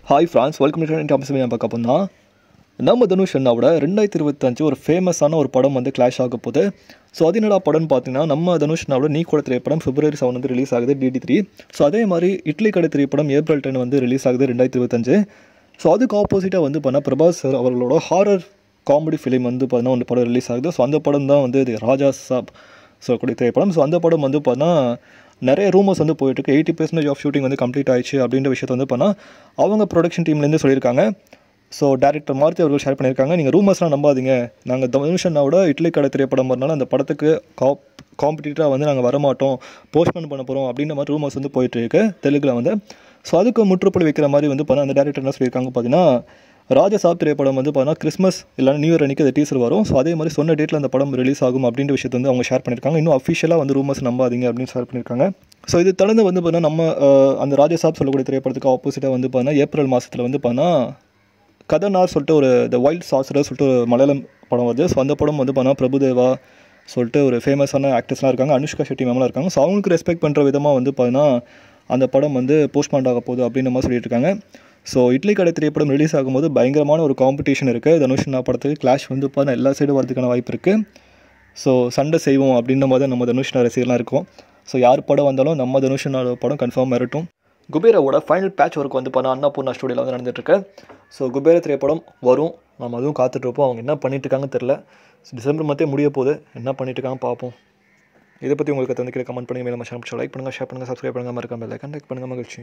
Hi France, welcome to topics. பார்க்க போனால் நம்ம தனுஷ் அண்ணாவோட 2025 ஒரு ஃபேமஸான ஒரு படம் வந்து கிளாஷ் ஆக போகுது. ஸோ அது என்னடா படம்னு பார்த்தீங்கன்னா, நம்ம தனுஷ் அண்ணாவோட நீ கூட திரைப்படம் February 7 வந்து ரிலீஸ் ஆகுது DD3. ஸோ அதே மாதிரி இட்லி கடை திரைப்படம் April 10 வந்து ரிலீஸ் ஆகுது 2025. ஸோ அதுக்கு ஆப்போசிட்டாக வந்து பார்த்தா பிரபாஸ் சார் அவர்களோட ஹாரர் காமெடி ஃபிலிம் வந்து பார்த்தீங்கன்னா ஒரு படம் ரிலீஸ் ஆகுது. ஸோ அந்த படம் தான் வந்து இது ராஜா சாப் சொல்லக்கூடிய திரைப்படம். ஸோ அந்த படம் வந்து பார்த்தா நிறைய ரூமர்ஸ் வந்து போயிட்டுருக்கு. 80% ஆஃப் ஷூட்டிங் வந்து கம்ப்ளீட் ஆயிடுச்சு அப்படின்ற விஷயத்தை வந்து பார்த்தா அவங்க ப்ரொடக்ஷன் டீம்லேருந்து சொல்லியிருக்காங்க. ஸோ டேரக்டர் மாருதி அவர்கள் ஷேர் பண்ணியிருக்காங்க. நீங்கள் ரூமர்ஸ்லாம் நம்பாதீங்க, நாங்கள் தனுஷ் அண்ணாவோட இட்லி கடை திரைப்படம் வரனால அந்த படத்துக்கு காம்படிட்டராக வந்து நாங்கள் வரமாட்டோம், போஸ்ட்போன் பண்ண போகிறோம் அப்படின்ற மாதிரி ரூமர்ஸ் வந்து போயிட்டுருக்கு தெலுங்கில் வந்து. ஸோ அதுக்கு முற்றுப்புள்ளி வைக்கிற மாதிரி வந்து பார்த்தா அந்த டேரக்டர் என்ன சொல்லியிருக்காங்க பார்த்தீங்கன்னா, ராஜா சாப் திரைப்படம் வந்து பார்த்தீங்கன்னா கிறிஸ்மஸ் இல்லைனா நியூ இயர் அன்றைக்கி அந்த டீசர் வரும். ஸோ அதே மாதிரி சொன்ன டேட்டில் அந்த படம் ரிலீஸ் ஆகும் அப்படின்ற விஷயத்தை வந்து அவங்க ஷேர் பண்ணியிருக்காங்க. இன்னும் அஃபிஷியலாக வந்து ரூமர்ஸ் நம்பாதீங்க அப்படின்னு ஷேர் பண்ணியிருக்காங்க. ஸோ இது தொடர்ந்து வந்து பார்த்தீங்கன்னா நம்ம அந்த ராஜா சாப் சொல்லக்கூடிய திரைப்படத்துக்கு ஆப்போசிட்டாக வந்து பார்த்தீங்கன்னா ஏப்ரல் மாதத்தில் வந்து பார்த்தீங்கன்னா கதனார் சொல்லிட்டு ஒரு த வைல்ட் சாசரர் சொல்லிட்டு ஒரு மலையாளம் படம் வருது. ஸோ அந்த படம் வந்து பார்த்தீங்கன்னா பிரபுதேவா சொல்லிட்டு ஒரு ஃபேமஸான ஆக்டர்ஸ்லாம் இருக்காங்க, அனுஷ்கா ஷெட்டி மேம்லாம் இருக்காங்க. ஸோ அவங்களுக்கு ரெஸ்பெக்ட் பண்ணுற விதமாக வந்து பார்த்தீங்கன்னா அந்த படம் வந்து போஸ்ட்பாண்ட் ஆக போகுது அப்படின்ற மாதிரி சொல்லிட்டு இருக்காங்க. ஸோ இட்லி கடை திரைப்படம் ரிலீஸ் ஆகும்போது பயங்கரமான ஒரு காம்படிஷன் இருக்குது. தனுஷ் அண்ணா படத்துக்கு கிளாஷ் வந்து பார்த்தா எல்லா சைடும் வரதுக்கான வாய்ப்பு இருக்குது. ஸோ சண்டை செய்வோம் அப்படின்ற மாதிரி நம்ம தனுஷ் அண்ணா ரசிகர்லாம் இருக்கும். ஸோ யார் படம் வந்தாலும் நம்ம தனுஷ் அண்ணா படம் கன்ஃபார்ம் வரட்டும். குபேராவோட ஃபைனல் பேட்ச் ஒர்க் வந்து பார்த்தா அன்னபூர்ணா ஸ்டுடியோவில் வந்து நடந்துகிட்ருக்கு. ஸோ குபேர திரைப்படம் வரும், நம்ம அதுவும் காத்துட்ருப்போம். அவங்க என்ன பண்ணிட்டுருக்காங்கன்னு தெரில. டிசம்பர் மத்தே முடிய போகுது, என்ன பண்ணிட்டுருக்காங்க பார்ப்போம். இதை பற்றி உங்களுக்கு தந்துக்கிற கமெண்ட் பண்ணி மேலே ஷேர் லைக் பண்ணுங்கள், ஷேர் பண்ணுங்கள், சப்ஸ்கிரைப் பண்ணுங்கள், மறக்காம பெல் ஐகான் கிளிக் பண்ணுங்கள். மகிழ்ச்சி.